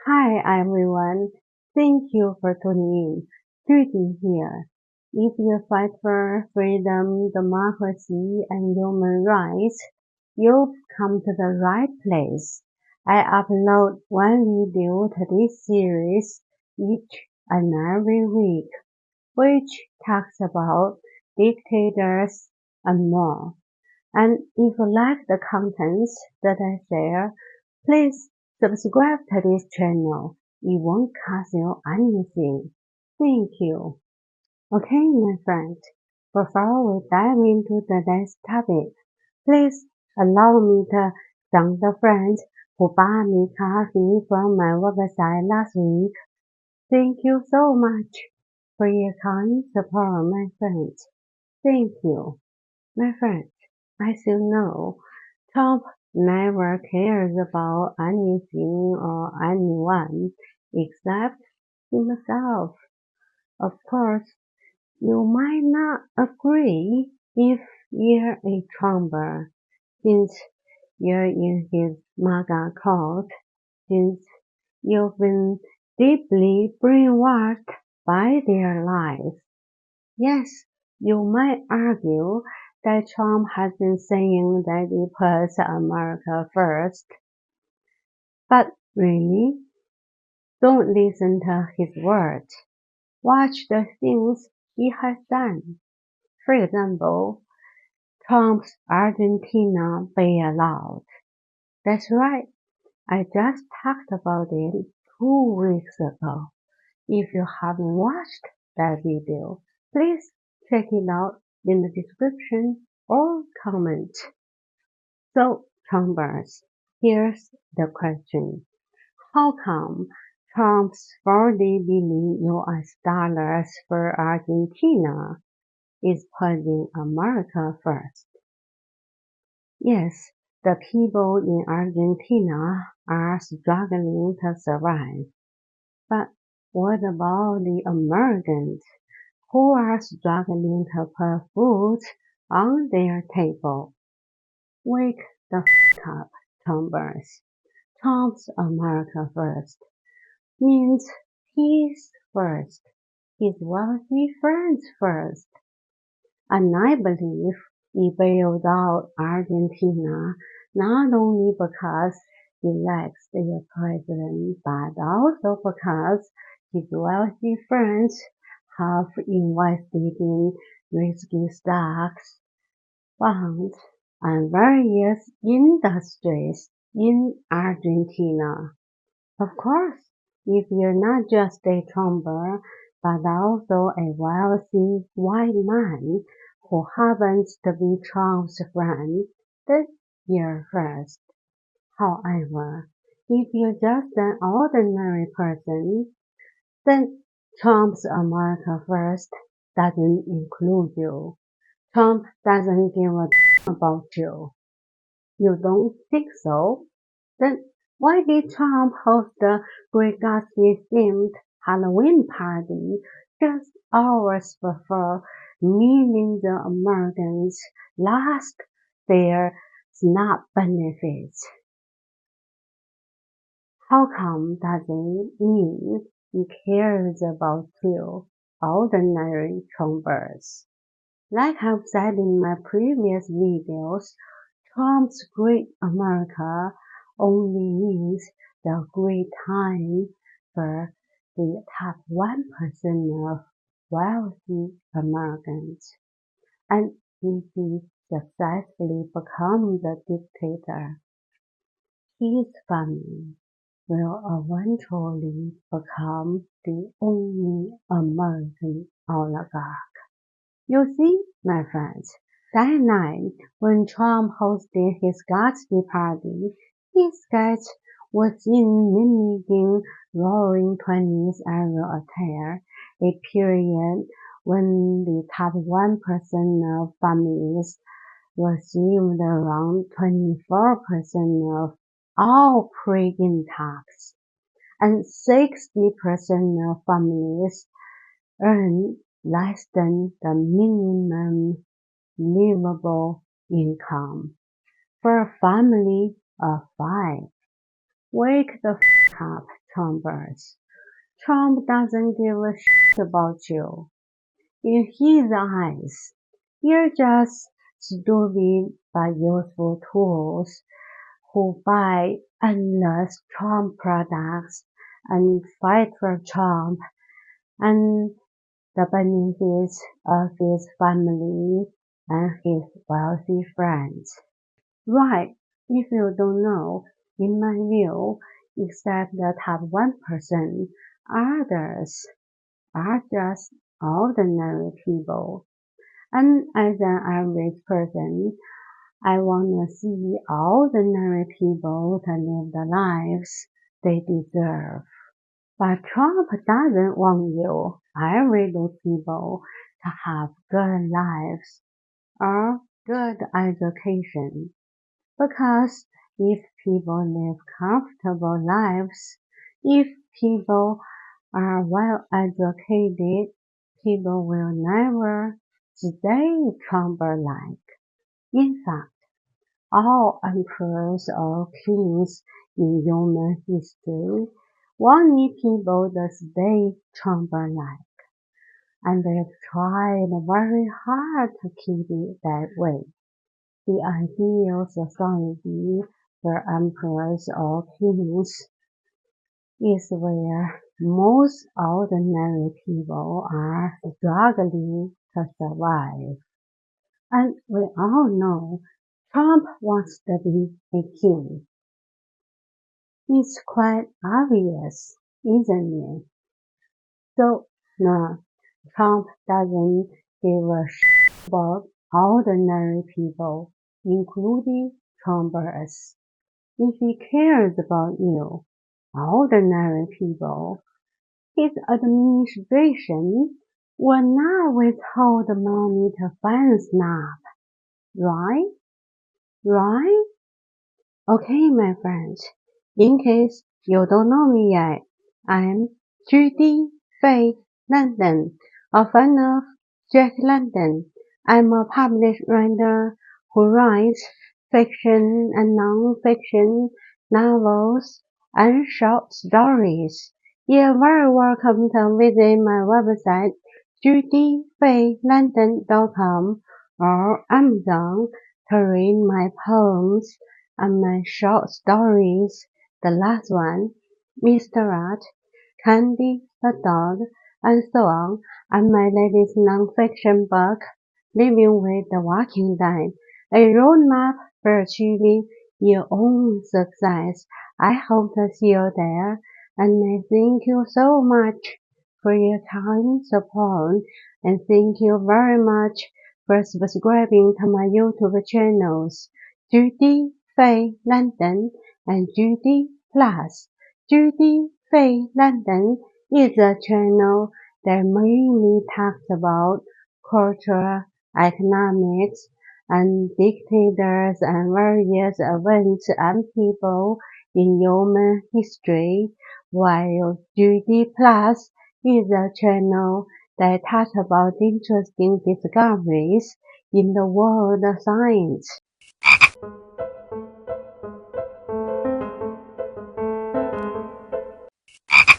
Hi everyone, thank you for tuning in. Judy here. If you fight for freedom, democracy, and human rights, you've come to the right place. I upload one video to this series each and every week, which talks about dictators and more. And if you like the contents that I share, please subscribe to this channel. It won't cost you anything. Thank you. Okay, my friend. Before we dive into today's topic, please allow me to thank the friends who bought me coffee from my website last week. Thank you so much for your kind support, my friends. Thank you. My friends, as you know, Trump never cares about anything or anyone except himself. Of course, you might not agree if you're a Trumper, since you're in his MAGA cult, since you've been deeply brainwashed by their lies. Yes, you might argue that Trump has been saying that he puts America first, but really, don't listen to his words. Watch the things he has done. For example, Trump's Argentina bailout. That's right, I just talked about it 2 weeks ago. If you haven't watched that video, please check it out in the description or comment. So, Trumpers, here's the question. How come Trump's $40 billion US dollars for Argentina is putting America first? Yes, the people in Argentina are struggling to survive. But what about the Americans who are struggling to put food on their table? Wake the f up, Trumpers. Trump's America first means he's first, his wealthy friends first. And I believe he bailed out Argentina not only because he likes their president, but also because his wealthy friends have invested in risky stocks, bonds, and various industries in Argentina. Of course, if you're not just a Trumper, but also a wealthy white man who happens to be Trump's friend, then you're first. However, if you're just an ordinary person, then Trump's America First doesn't include you. Trump doesn't give a about you. You don't think so? Then why did Trump host the Great Gatsby-themed Halloween party just hours before millions of Americans lost their SNAP benefits? How come doesn't mean he cares about you, ordinary Trumpers? Like I've said in my previous videos, Trump's Great America only means the great time for the top 1% of wealthy Americans. And if he successfully becomes the dictator, his family will eventually become the only American oligarch. You see, my friends, that night when Trump hosted his Gatsby party, his sketch was in mimicking Roaring Twenties era attire, a period when the top 1% of families received around 24% of all pre-tax, and 60% of families earn less than the minimum livable income. For a family of 5, wake the f up, Trumpers. Trump doesn't give a shit about you. In his eyes, you're just stupid but useful tools who buy endless Trump products and fight for Trump and the benefits of his family and his wealthy friends. Right, if you don't know, in my view, except the top 1%, others are just ordinary people. And as an average person, I want to see ordinary people to live the lives they deserve. But Trump doesn't want you, everyday people, to have good lives or good education. Because if people live comfortable lives, if people are well educated, people will never stay Trump-like. In fact, all emperors or kings in human history wanted people to stay Trump-like, and they've tried very hard to keep it that way. The ideal society for emperors or kings is where most ordinary people are struggling to survive. And we all know Trump wants to be a king. It's quite obvious, isn't it? So, no, Trump doesn't give a shit about ordinary people, including Trumpers. If he cares about you, ordinary people, his administration will not withhold money to fund snap, right? Right? Okay, my friends, in case you don't know me yet, I'm Judy Faye London, a fan of Jack London. I'm a published writer who writes fiction and non-fiction novels and short stories. You're very welcome to visit my website judyfaylondon.com or Amazon to read my poems and my short stories. The last one, Mr. Rat, Candy the Dog, and so on, and my latest non-fiction book, Living with the Walking Dead, a roadmap for achieving your own success. I hope to see you there, and I thank you so much for your kind support, and thank you very much for subscribing to my YouTube channels, Judy Faye London and Judy Plus. Judy Faye London is a channel that mainly talks about culture, economics, and dictators and various events and people in human history, while Judy Plus is a channel that talks about interesting discoveries in the world of science.